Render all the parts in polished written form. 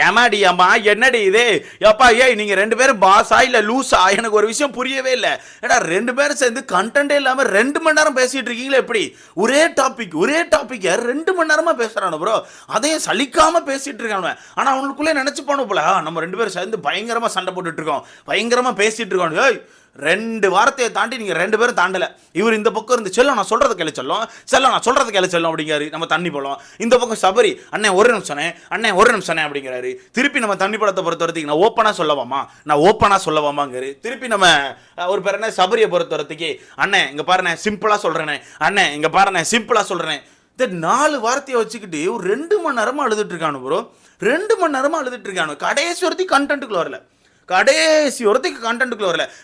ஏமாடி அம்மா என்னடி இது எப்பா ஏய் நீங்கள் 2 பேரும் பாஸா இல்லை லூஸா எனக்கு ஒரு விஷயம் புரியவே இல்லை. ஏடா 2 பேரும் சேர்ந்து கண்டென்ட்டே இல்லாமல் 2 மணி நேரம் பேசிகிட்டு இருக்கீங்களே எப்படி? ஒரே டாப்பிக்கை 2 மணி நேரமாக பேசுகிறானு ப்ரோ. அதையும் சலிக்காமல் பேசிகிட்டு இருக்கானுவன். ஆனால் அவனுக்குள்ளே நினச்சி போன போல நம்ம 2 பேரும் சேர்ந்து பயங்கரமாக சண்டை போட்டுட்டு இருக்கோம், பயங்கரமாக பேசிகிட்டு இருக்கோம். ஏய் 2 வாரத்தையை தாண்டி நீங்கள் 2 பேரும் தாண்டலை. இவர் இந்த பக்கம் இருந்து செல்லம் நான் சொல்கிறது கேளு செல்லம், செல்லம் நான் சொல்கிறது கேளு செல்லம் அப்படிங்கிறாரு. நம்ம தண்ணி பழம் இந்த பக்கம் சபரி அண்ணே ஒரு நிமிஷனே அப்படிங்கிறாரு. திருப்பி நம்ம தண்ணி பழத்தை பொறுத்த வரைக்கும் நான் ஓப்பனாக சொல்லவாமாங்கிறாரு. திருப்பி நம்ம ஒரு பேர் என்ன சபரியை பொறுத்த வரைக்கும் அண்ணே இங்கே பாரு நான் சிம்பிளாக சொல்கிறேனே, அண்ணே இங்கே பாரு நான் சிம்பிளாக சொல்கிறேனே. இந்த 4 வார்த்தையை வச்சுக்கிட்டு ஒரு 2 மணி நேரமாக அழுதுட்டு இருக்கானு ப்ரோ. 2 மணி நேரமாக அழுதுட்டு இருக்கானு. கடைசி வரைக்கும் கண்டென்ட்டுக்குள்ள வரல.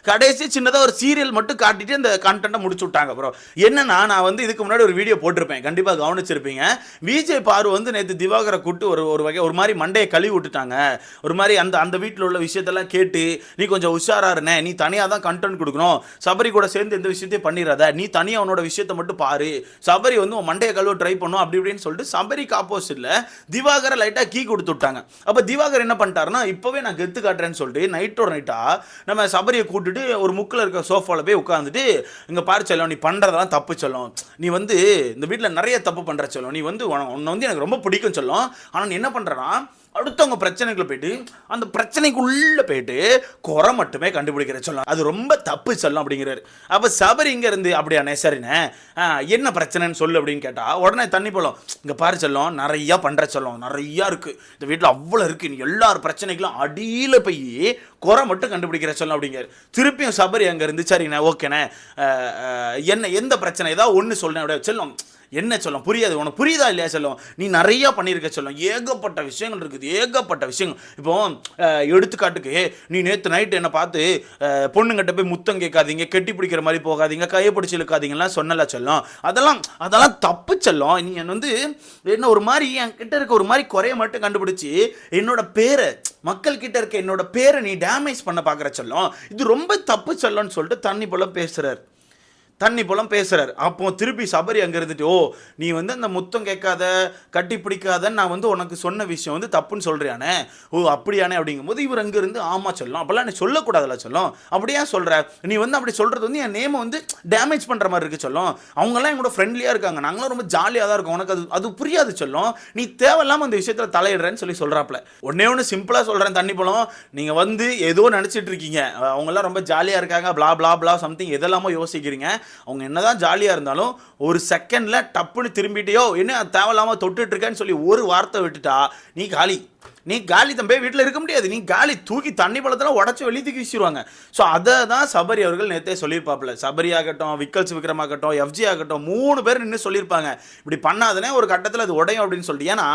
கடைசி சின்னதாக ஒரு சீரியல் மட்டும் காட்டிட்டு அந்த கண்டென்ட்டை முடிச்சு விட்டாங்க ப்ரோ. என்னன்னா நான் வந்து இதுக்கு முன்னாடி ஒரு வீடியோ போட்டிருப்பேன், கண்டிப்பாக கவனிச்சிருப்பீங்க. விஜய் பாரு வந்து நேற்று திவாகரை கூட்டு ஒரு மாதிரி மண்டையை கழுவி விட்டுட்டாங்க. ஒரு மாதிரி அந்த வீட்டில் உள்ள விஷயத்தெல்லாம் கேட்டு நீ கொஞ்சம் உஷாரா இருனே, நீ தனியாக தான் கண்டென்ட் கொடுக்கணும், சபரி கூட சேர்ந்து எந்த விஷயத்தையும் பண்ணிடாத, நீ தனியாக அவனோட விஷயத்தை மட்டும் பாரு, சபரி வந்து உன் மண்டையை கழுவ ட்ரை பண்ணும் அப்படி இப்படின்னு சொல்லிட்டு சபரிக்கு ஆப்போசிட்ல திவாகரை லைட்டாக கீ கொடுத்து விட்டாங்க. அப்போ திவாகர் என்ன பண்ணிட்டாருன்னா இப்போவே நான் கெத்து காட்டுறேன்னு சொல்லிட்டு நைட்டா நம்ம சபரியை கூட்டிட்டு ஒரு முக்கில் இருக்க சோஃபாவில் போய் உட்காந்துட்டு இங்கே பாரு செல்லம், நீ பண்ணுறதெல்லாம் தப்பு செல்லம், நீ வந்து இந்த வீட்டில் நிறைய தப்பு பண்ணுற செல்லம், நீ வந்து உன்னை வந்து எனக்கு ரொம்ப பிடிக்கும் செல்லம், ஆனால் நீ என்ன பண்ணுறனா அடுத்தவங்க பிரச்சனைக்குள்ள போயிட்டு அந்த பிரச்சனைக்குள்ள போயிட்டு குறை மட்டுமே கண்டுபிடிக்கிற சொல்லலாம், அது ரொம்ப தப்பு சொல்லலாம் அப்படிங்கிறாரு. அப்போ சபரி இங்கே இருந்து அப்படியாண்ணே சரிண்ணே என்ன பிரச்சனைன்னு சொல்லு அப்படின்னு கேட்டால் உடனே தண்ணி போலும் இங்கே பாரு சொல்லும் நிறையா பண்ணுற சொல்லும், நிறையா இருக்குது இந்த வீட்டில் அவ்வளோ இருக்குது, நீ எல்லாரும் பிரச்சனைகளும் அடியில் போய் குறை மட்டும் கண்டுபிடிக்கிற சொல்லும் அப்படிங்கிறாரு. திருப்பியும் சபரி அங்கே இருந்து சரிண்ணே ஓகேண்ணே என்ன எந்த பிரச்சனை ஏதாவது ஒன்று சொல்லேன் அப்படியே சொல்லும். என்ன சொல்லும் புரியாது, உனக்கு புரியுதா இல்லையா சொல்லும், நீ நிறையா பண்ணியிருக்க சொல்லும், ஏகப்பட்ட விஷயங்கள் இருக்குது, ஏகப்பட்ட விஷயங்கள். இப்போ எடுத்துக்காட்டுக்கு நீ நேற்று நைட்டு என்னை பார்த்து பொண்ணுங்கிட்ட போய் முத்தம் கேட்காதீங்க, கெட்டி பிடிக்கிற மாதிரி போகாதீங்க, கையை பிடிச்சி இழுக்காதீங்கலாம் சொன்னல சொல்லும், அதெல்லாம் தப்பு சொல்லும். நீ வந்து என்ன ஒரு மாதிரி என் கிட்ட இருக்க ஒரு மாதிரி குறைய மட்டும் கண்டுபிடிச்சி என்னோட பேரை மக்கள் கிட்ட இருக்க என்னோட பேரை நீ டேமேஜ் பண்ண பார்க்குற சொல்லும், இது ரொம்ப தப்பு சொல்லணும்னு சொல்லிட்டு தண்ணி போலம் பேசுகிறார். அப்போ திருப்பி சபரி அங்கே இருந்துட்டு ஓ நீ வந்து அந்த முத்தம் கேட்காத கட்டி பிடிக்காதன்னு நான் வந்து உனக்கு சொன்ன விஷயம் வந்து தப்புன்னு சொல்கிறியானே, ஓ அப்படியானே அப்படிங்கும்போது இவர் அங்கேருந்து ஆமாம் சொல்லலாம், அப்போல்லாம் நீ சொல்லக்கூடாதுல்ல சொல்லும், அப்படியா சொல்கிற நீ வந்து அப்படி சொல்கிறது வந்து என் நேமை வந்து டேமேஜ் பண்ணுற மாதிரி இருக்குது சொல்லும், அவங்கெல்லாம் எங்களோட ஃப்ரெண்ட்லியாக இருக்காங்க, நாங்களும் ரொம்ப ஜாலியாக தான் இருக்கோம், உனக்கு அது புரியாது சொல்லும், நீ தேவையில்லாமல் அந்த விஷயத்தில் தலையிடுறேன்னு சொல்கிறாப்புல. ஒன்று சிம்பிளாக சொல்கிறேன் தண்ணி போலும், நீங்கள் வந்து ஏதோ நினச்சிட்டு இருக்கீங்க அவங்கெல்லாம் ரொம்ப ஜாலியாக இருக்காங்க பிளா பிளா பிளா சம்திங் எதெல்லாமோ யோசிக்கிறீங்க, அவங்க என்னதான் ஜாலியாக இருந்தாலும் ஒரு செகண்டில் டப்புன்னு திரும்பிட்டியோ என்ன தேவையில்லாமல் தொட்டுட்டு இருக்கேன்னு சொல்லி ஒரு வார்த்தை விட்டுட்டா நீ காலி தம்பி வீட்டில் இருக்க முடியாது, நீ காலி தூக்கி தண்ணி பழத்தெல்லாம் உடச்சி வெளியே தூக்கி வீசிடுவாங்க. ஸோ அதை தான் சபரி அவர்கள் நேற்றே சொல்லியிருப்பாப்புல. சபரி ஆகட்டும், விக்கல்ஸ் விக்ரம் ஆகட்டும், எஃப்ஜி ஆகட்டும் 3 பேர் நின்று சொல்லியிருப்பாங்க இப்படி பண்ணாதனே ஒரு கட்டத்தில் அது உடையும் அப்படின்னு சொல்லிட்டு. ஏன்னா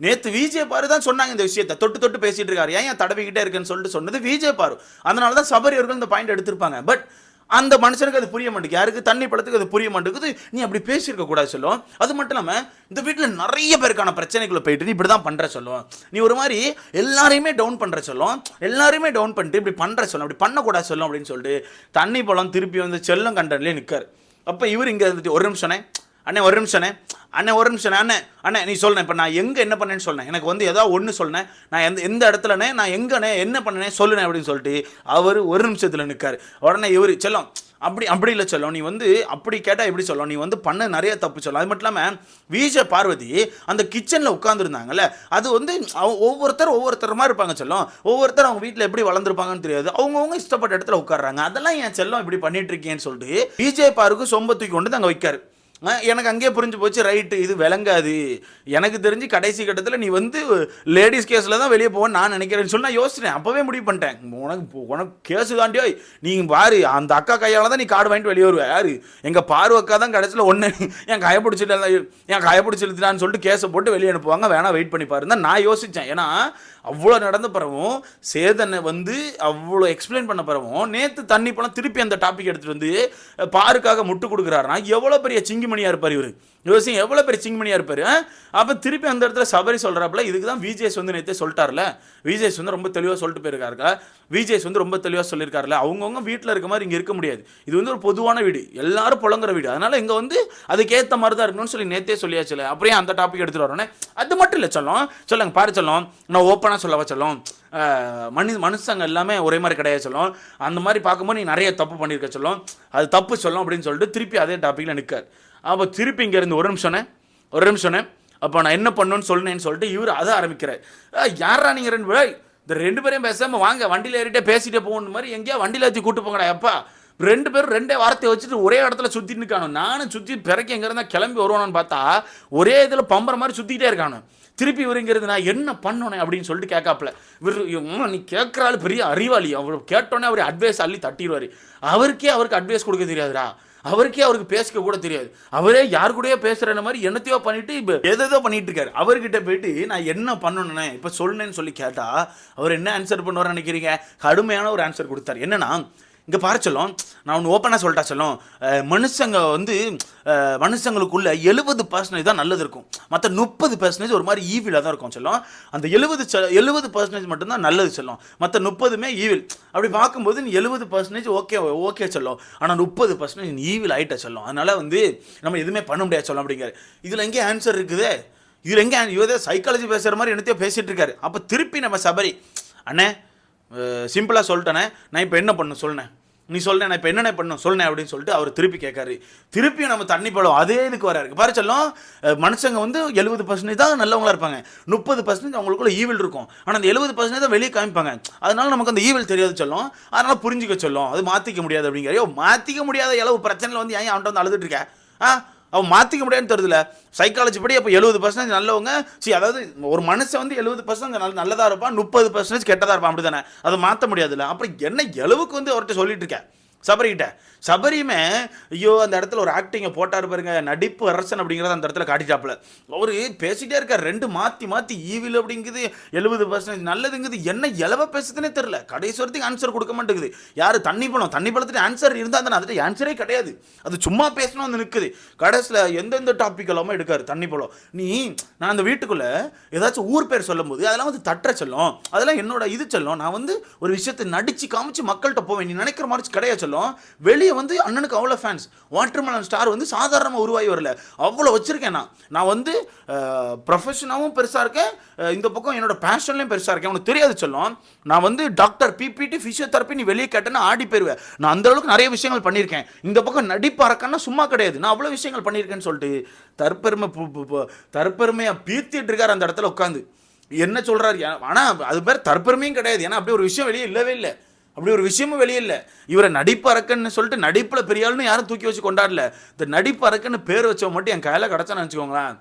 நேற்று விஜய் பாரு தான் சொன்னாங்க இந்த விஷயத்தை, தொட்டு பேசிட்டு இருக்காரு, ஏன் தடவிக்கிட்டே இருக்குன்னு சொல்லிட்டு சொன்னது விஜய் பாரு. அதனால தான் சபரி அவர்கள் இந்த பாயிண்ட் எடுத்திருப்பாங்க. பட் அந்த மனுஷனுக்கு அது புரிய மாட்டேங்குது, யாருக்கு தண்ணி பழத்துக்கு அது புரிய மாட்டேங்குது, நீ அப்படி பேசியிருக்க கூடாது சொல்லும். அது மட்டும் இல்லாமல் இந்த வீட்டில் நிறைய பேருக்கான பிரச்சனைக்குள்ளே போயிட்டு நீ இப்படி தான் பண்ணுற சொல்லும், நீ ஒரு மாதிரி எல்லாரையுமே டவுன் பண்ணுற சொல்லும், எல்லாரையுமே டவுன் பண்ணிட்டு இப்படி பண்ணுற சொல்லும், அப்படி பண்ணக்கூடாது சொல்லும் அப்படின்னு சொல்லிட்டு தண்ணி பழம் திருப்பி வந்து செல்லம் கண்டன்லேயே நிற்கார். அப்போ இவர் இங்கே இருந்துட்டு ஒரு நிமிஷனே அண்ணே நீ சொல்லேன் இப்போ நான் எங்கே என்ன பண்ணேன்னு சொன்னேன், எனக்கு வந்து ஏதாவது ஒன்று சொன்னேன், நான் எந்த இடத்துலனே நான் எங்கண்ணே என்ன பண்ணனே சொல்லுனேன் அப்படின்னு சொல்லிட்டு அவர் ஒரு நிமிஷத்தில் நிற்கார். உடனே இவர் செல்லம் அப்படி இல்லை சொல்லும், நீ வந்து அப்படி கேட்டால் எப்படி சொல்லும், நீ வந்து பண்ண நிறைய தப்பு சொல்லும். அது மட்டும் இல்லாமல் விஜய் பார்வதி அந்த கிச்சனில் உட்காந்துருந்தாங்கல்ல, அது வந்து ஒவ்வொருத்தர் மாதிரி இருப்பாங்க சொல்லும், ஒவ்வொருத்தர் அவங்க வீட்டில் எப்படி வளர்ந்துருப்பாங்கன்னு தெரியாது, அவங்கவுங்க இஷ்டப்பட்ட இடத்துல உட்காடுறாங்க, அதெல்லாம் என் செல்லம் இப்படி பண்ணிட்டு இருக்கேன்னு சொல்லிட்டு விஜய் பாருக்கு சொம்ப தூக்கி கொண்டு அங்கே வைக்காரு. எனக்கு அங்கேயே புரிஞ்சு போச்சு, ரைட்டு இது விளங்காது, எனக்கு தெரிஞ்சு கடைசி கட்டத்தில் நீ வந்து லேடிஸ் கேஸில் தான் வெளியே போவேன்னு நான் நினைக்கிறேன்னு சொல்லி நான் யோசிச்சேன். அப்போவே முடிவு பண்ணிட்டேன், உனக்கு கேஸு தாண்டியோ நீங்கள் பாரு அந்த அக்கா கையால் தான் நீ கார்டு வாங்கிட்டு வெளியே வருவேன், யார் எங்கள் பாரு அக்கா தான் கடைசியில் ஒன்று என் கைப்பிடிச்சிட்டான்னு சொல்லிட்டு கேஸை போட்டு வெளியே அனுப்புவாங்க, வேணா வெயிட் பண்ணி பாருந்தான் நான் யோசித்தேன். ஏன்னா அவ்வளோ நடந்த பிறவும் சேதனை வந்து அவ்வளோ எக்ஸ்பிளைன் பண்ண பிறவும் நேற்று தண்ணி பழம் திருப்பி அந்த டாபிக் எடுத்துகிட்டு வந்து பாருக்காக முட்டு கொடுக்குறாருனா எவ்வளோ பெரிய சிங்கிமணியாக இருப்பார் இவர், யோசிங்க எவ்வளோ பெரிய சிங்கிமணியாக இருப்பார். அப்போ திருப்பி அந்த இடத்துல சபரி சொல்கிறாப்புல, இதுக்கு தான் விஜேஸ் வந்து நேற்றே சொல்லிட்டார்ல, விஜேஸ் வந்து ரொம்ப தெளிவாக சொல்லிட்டு போயிருக்காருக்கா, விஜேஸ் வந்து ரொம்ப தெளிவாக சொல்லியிருக்காருல, அவங்கவுங்க வீட்டில் இருக்க மாதிரி இங்கே இருக்க முடியாது, இது வந்து ஒரு பொதுவான வீடு, எல்லாரும் புழங்குற வீடு, அதனால் இங்கே வந்து அதுக்கேற்ற மாதிரி தான் இருக்கணும்னு சொல்லி நேற்றே சொல்லியாச்சுல, அப்படியே அந்த டாபிக் எடுத்துகிட்டு வரோன்னே அது மட்டும் இல்லை சொல்லுங்க பாரு சொல்லும், நான் ஓப்பனாக ஓப்பனாக சொல்லவா சொல்லும், மனுஷங்க எல்லாமே ஒரே மாதிரி கிடையாது சொல்லும், அந்த மாதிரி பார்க்கும்போது நீ நிறைய தப்பு பண்ணியிருக்க சொல்லும், அது தப்பு சொல்லும் அப்படின்னு சொல்லிட்டு திருப்பி அதே டாப்பிக்கில் நிற்கார். அப்போ திருப்பி இங்கேருந்து ஒரு நிமிஷம்னே அப்போ நான் என்ன பண்ணணும்னு சொன்னேன்னு சொல்லிட்டு இவர் அதை ஆரம்பிக்கிறார். யாரா நீங்கள் இந்த 2 பேரையும் பேசாமல் வாங்க வண்டியில் ஏறிட்டே பேசிட்டே போகணும் மாதிரி எங்கேயா வண்டியில் ஏற்றி கூட்டு போங்கடா எப்பா. 2 பேரும் 2 வார்த்தையை வச்சுட்டு ஒரே இடத்துல சுற்றிட்டு இருக்கானு. நானும் சுற்றி பிறக்கி எங்கே இருந்தால் கிளம்பி வருவானு பார்த்தா ஒரே இதில் பம்புற மாதிரி சுற்றிக்கிட்டே இருக்கானு. திருப்பி இவருங்கிறது நான் என்ன பண்ணணும் அப்படின்னு சொல்லிட்டு கேட்காப்புல. இவர் நீ கேட்குறாள் பெரிய அறிவாளி, அவர் கேட்டோன்னே அவர் அட்வைஸ் அள்ளி தட்டிடுவார். அவருக்கு அட்வைஸ் கொடுக்க தெரியாதுடா, அவருக்கு பேசிக்க கூட தெரியாது. அவரே யார் கூடயோ பேசுகிற மாதிரி என்னத்தையோ பண்ணிட்டு இப்போ எதோ பண்ணிட்டு இருக்காரு. அவர்கிட்ட போயிட்டு நான் என்ன பண்ணணுன்னே இப்போ சொல்லுன்னு சொல்லி கேட்டால் அவர் என்ன ஆன்சர் பண்ணுவார்னு நினைக்கிறீங்க? கடுமையான ஒரு ஆன்சர் கொடுத்தாரு. என்னன்னா, இங்கே பாரு சொல்லும், நான் ஒன்று ஓப்பனாக சொல்லிட்டா சொல்லும், மனுஷங்களுக்குள்ள 70% தான் நல்லது இருக்கும், மற்ற 30% ஒரு மாதிரி ஈவிலாக தான் இருக்கும் சொல்லும். அந்த 70% மட்டும்தான் நல்லது சொல்லும், மற்ற 30% ஈவில். அப்படி பார்க்கும்போது நீ 70% ஓகே சொல்லும், ஆனால் 30% நீ ஈவில் ஆகிட்ட சொல்லும். அதனால் நம்ம எதுவுமே பண்ண முடியாது சொல்லும் அப்படிங்கிறார். இதில் எங்கே ஆன்சர் இருக்குது? இதில் எங்கே இவரே சைக்காலஜி பேசுகிற மாதிரி என்னத்தையோ பேசிகிட்டு இருக்காரு. அப்போ திருப்பி நம்ம சபரி அண்ணே சிம்பிளாக சொல்லிட்டேனே, நான் இப்போ என்ன பண்ணணும் சொல்லேன், நீ சொல்லேன், நான் இப்போ என்னென்ன பண்ணணும் சொல்லேன் அப்படின்னு சொல்லிட்டு அவர் திருப்பி கேட்காரு. திருப்பியும் நம்ம தண்ணி பழம் அதே இதுக்கு வராரு. பாரு சொல்லும், மனுஷங்க 70% தான் நல்லவங்களா இருப்பாங்க, 30% அவங்களுக்குள்ள ஈவில் இருக்கும், ஆனால் அந்த 70% தான் வெளியே காமிப்பாங்க. அதனால நமக்கு அந்த ஈவில் தெரியாது சொல்லும், அதனால புரிஞ்சிக்க சொல்லும், அது மாற்றிக்க முடியாது அப்படிங்கிற. மாற்றிக்க முடியாத அளவு பிரச்சனையில் ஏன் அவன்கிட்ட அழுதுட்டு இருக்க? அவன் மாற்றிக்க முடியாதுன்னு தருதுல சைக்காலஜி படி. அப்போ 70% நல்லவங்க, அதாவது ஒரு மனுஷன் 70% நல்லதாக இருப்பான், 30% கெட்டதாக இருப்பான், அப்படி தானே? அதை மாற்ற முடியாதுல்ல. அப்புறம் என்ன அளவுக்கு அவர்கிட்ட சொல்லிட்டு இருக்கேன் சபரியுமே. ஐயோ அந்த இடத்துல ஒரு ஆக்டிங்கை போட்டார் பாருங்க, நடிப்பு அரசன் அப்படிங்கிறத அந்த இடத்துல காட்டிட்டாப்புல. அவரு பேசிட்டே இருக்கார், 2 மாற்றி ஈவில் அப்படிங்குது, 70% நல்லதுங்குது, என்ன இலவ பேசுதுன்னே தெரியல. கடைசி வரத்துக்கு ஆன்சர் கொடுக்க மாட்டேங்குது. யார் தண்ணி பழத்துட்டு ஆன்சர் இருந்தால் தானே, அதுட்டு ஆன்சரே கிடையாது, அது சும்மா பேசணும் நிற்குது. கடைசியில் எந்தெந்த டாபிக் எல்லாமே எடுக்காரு. தண்ணி பழம் நான் அந்த வீட்டுக்குள்ளே ஏதாச்சும் ஊர் பேர் சொல்லும் போது அதெல்லாம் தட்டுற சொல்லும், அதெல்லாம் என்னோட இது சொல்லும். நான் ஒரு விஷயத்தை நடிச்சு காமிச்சு மக்கள்கிட்ட போவேன், நீ நினைக்கிற மாதிரி கிடையாது சொல்லும். வெளியே அண்ணனுக்கு அவ்வளோ ஃபேன்ஸ். வாட்டர்மெலன் ஸ்டார் சாதாரணமாக உருவாகி வரல, அவ்வளோ வச்சிருக்கேன். நான் ப்ரொஃபஷனாகவும் பெருசாக இருக்கேன், இந்த பக்கம் என்னோட பேஷன்லையும் பெருசாக இருக்கேன். உனக்கு தெரியாது சொல்லும். நான் டாக்டர் பிபிடி ஃபிசியோதெரப்பி நீ வெளியே கேட்டேன்னா ஆடி போயிருவேன். நான் அந்த அளவுக்கு நிறைய விஷயங்கள் பண்ணியிருக்கேன். இந்த பக்கம் நடிப்பு அரக்கன்னா சும்மா கிடையாது, நான் அவ்வளோ விஷயங்கள் பண்ணியிருக்கேன்னு சொல்லிட்டு தற்பெருமையாக பீர்த்திட்டு இருக்கார் அந்த இடத்துல உட்காந்து. என்ன சொல்கிறாரு? ஆனால் அது பேர் தற்பெருமையும் கிடையாது, ஏன்னா அப்படி ஒரு விஷயம் வெளியே இல்லவே இல்லை, அப்படி ஒரு விஷயமும் வெளியே இல்லை. இவரை நடிப்பு அரக்கன்னு சொல்லிட்டு நடிப்பில் பெரிய ஆளுன்னு யாரும் தூக்கி வச்சு கொண்டாடல. இந்த நடிப்பு அரக்கன்னு பேர் வச்சவங்க மட்டும் என் கையில் கிடச்சான்னு நினச்சிக்கோங்களேன்,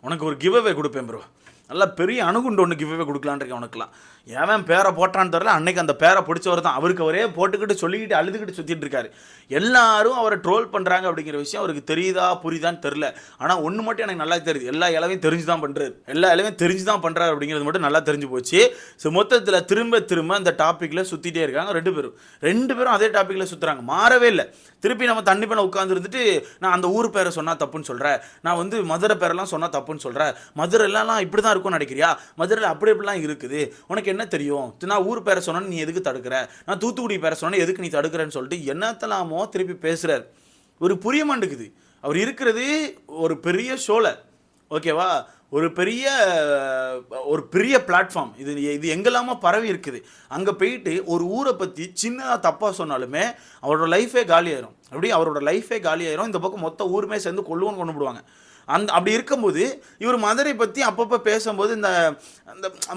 உனக்கு ஒரு கிவ் அவே கொடுப்பேன் ப்ரோ. நல்லா பெரிய அணுகுண்டு ஒன்று கிவ் அவே கொடுக்கலான் இருக்கேன் உனக்குலாம். ஏன் பேரை போட்டான்னு தெரியல, அன்னைக்கு அந்த பேரை பிடிச்சவர் தான். அவருக்கு அவரே போட்டுக்கிட்டு சொல்லிக்கிட்டு அழுதுகிட்டு சுற்றிட்டு இருக்காரு. எல்லாரும் அவரை ட்ரோல் பண்ணுறாங்க அப்படிங்கிற விஷயம் அவருக்கு தெரியுதா புரியுதான்னு தெரில. ஆனால் ஒன்று மட்டும் எனக்கு நல்லா தெரியுது, எல்லா இலவையும் தெரிஞ்சு தான் பண்ணுறாரு அப்படிங்கிறது மட்டும் நல்லா தெரிஞ்சு போச்சு. ஸோ மொத்தத்தில் திரும்ப அந்த டாப்பிக்கில் சுற்றிட்டே இருக்காங்க ரெண்டு பேரும் அதே டாப்பிக்கில் சுற்றுறாங்க, மாறவே இல்லை. திருப்பி நம்ம தண்ணி பண்ண உட்காந்துருந்துட்டு நான் அந்த ஊர் பேரை சொன்னால் தப்புன்னு சொல்கிறேன், நான் மதுரை பேரெல்லாம் சொன்னால் தப்புன்னு சொல்கிறேன், மதுரைலாம் இப்படி தான் இருக்கும்னு நினைக்கிறியா, மதுரையில் அப்படி இப்படிலாம் இருக்குது, உனக்கு என்ன தெரியும், நான் ஊர் பேரை சொன்னேன்னு நீ எதுக்கு தடுக்கிற, நான் தூத்துக்குடி பேரை சொன்னேன்னு எதுக்கு நீ தடுக்கிறேன்னு சொல்லிட்டு என்னத்தலாமோ திருப்பி பேசுகிறார். ஒரு புரிய மாட்டேங்குது. அவர் இருக்கிறது ஒரு பெரிய ஷோவில், ஓகேவா, ஒரு பெரிய பிளாட்ஃபார்ம், இது எங்கெல்லாமோ பரவி இருக்குது. அங்கே போயிட்டு ஒரு ஊரை பற்றி சின்னதாக தப்பாக சொன்னாலுமே அவரோட லைஃபே காலியாயிரும். இந்த பக்கம் மொத்த ஊருமே சேர்ந்து கொண்டு விடுவாங்க. அப்படி இருக்கும்போது இவர் மதுரை பற்றி அப்பப்போ பேசும்போது இந்த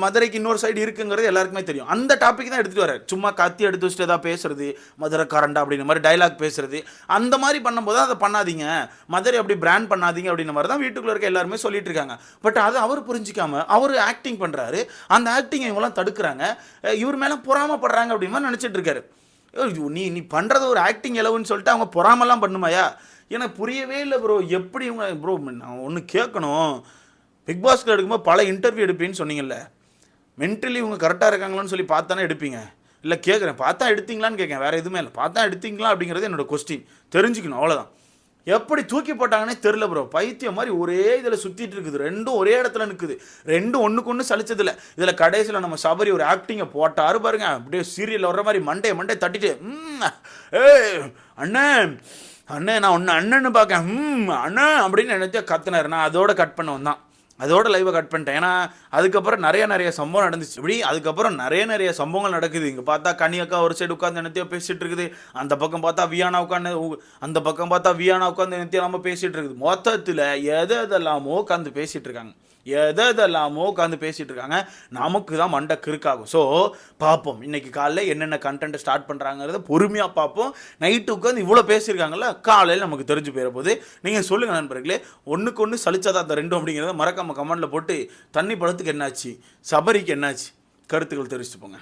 மதுரைக்கு இன்னொரு சைடு இருக்குங்கிறது எல்லாருக்குமே தெரியும். அந்த டாபிக் தான் எடுத்துகிட்டு வர்றாரு. சும்மா கத்தி எடுத்து வச்சுட்டு ஏதாவது பேசுறது, மதுரை கரண்டா அப்படின்ற மாதிரி டைலாக் பேசுறது, அந்த மாதிரி பண்ணும்போது அதை பண்ணாதீங்க, மதுரை அப்படி பிராண்ட் பண்ணாதீங்க அப்படின்ற மாதிரி தான் வீட்டுக்குள்ளே இருக்க எல்லாருமே சொல்லிட்டு இருக்காங்க. பட் அதை அவர் புரிஞ்சிக்காம அவர் ஆக்டிங் பண்ணுறாரு. அந்த ஆக்டிங் இவங்களாம் தடுக்கிறாங்க, இவர் மேலே பொறாமப்படுறாங்க அப்படின்ற மாதிரி நினச்சிட்டு இருக்காரு. நீ பண்ணுறது ஒரு ஆக்டிங் எலவுன்னு சொல்லிட்டு அவங்க பொறாமலாம் பண்ணுமாயா? எனக்கு புரியவே இல்லை ப்ரோ. எப்படி இவங்க ப்ரோ, நான் ஒன்று கேட்கணும், பிக் பாஸ்கில் எடுக்கும்போது பல இன்டர்வியூ எடுப்பீன்னு சொன்னீங்கல்ல, மென்டலி இவங்க கரெக்டாக இருக்காங்களான்னு சொல்லி பார்த்தானே எடுப்பீங்க? இல்லை கேட்குறேன், பார்த்தா எடுத்தீங்களான்னு கேட்குறேன், வேறு எதுவுமே இல்லை, பார்த்தா எடுத்தீங்களா அப்படிங்கிறது என்னோட கொஸ்டின், தெரிஞ்சுக்கணும், அவ்வளோதான். எப்படி தூக்கி போட்டாங்கன்னே தெரில ப்ரோ. பைத்தியம் மாதிரி ஒரே இதில் சுற்றிட்டு இருக்குது, ரெண்டும் ஒரே இடத்துல நிற்குது, ரெண்டும் ஒன்றுக்கு ஒன்று சலிச்சதில்லை. இதில் கடைசியில் நம்ம சபரி ஒரு ஆக்டிங்கை போட்டாரு பாருங்க, அப்படியே சீரியல் வர்ற மாதிரி மண்டே தட்டிட்டு அண்ணே நான் ஒன்று அண்ணன்னு பார்க்கேன் அண்ணா அப்படின்னு நினைச்சா கத்துனார். நான் அதோட கட் பண்ண வந்தான். அதோட லைவை கட் பண்ணிட்டேன். ஏன்னா அதுக்கப்புறம் நிறைய சம்பவம் நடந்துச்சு. இப்படி அதுக்கப்புறம் நிறைய சம்பவங்கள் நடக்குது. இங்கே பார்த்தா கனியக்கா ஒரு சைடு உட்காந்து என்னத்தையோ பேசிட்டு இருக்குது, அந்த பக்கம் பார்த்தா வியானா உட்காந்து என்னத்தையோ நம்ம பேசிட்டு இருக்குது. மொத்தத்தில் எதெல்லாமோ உட்காந்து பேசிட்டு இருக்காங்க, நமக்கு தான் மண்டை கிறுக்காகும். ஸோ பார்ப்போம் இன்னைக்கு காலையில் என்னென்ன கண்டென்ட் ஸ்டார்ட் பண்ணுறாங்கிறத பொறுமையாக பார்ப்போம். நைட்டு உட்காந்து இவ்வளோ பேசியிருக்காங்கல்ல, காலையில் நமக்கு தெரிஞ்சு போயிட போகுது. நீங்கள் சொல்லுங்கள் நண்பர்களே, ஒன்றுக்கு ஒன்று சலிச்சாதான் அந்த ரெண்டும் அப்படிங்கிறத மறக்காம கமெண்ட்டில் போட்டு, தண்ணி பழத்துக்கு என்னாச்சு, சபரிக்கு என்னாச்சு, கருத்துக்கள் தெரிவிச்சுட்டு போங்க.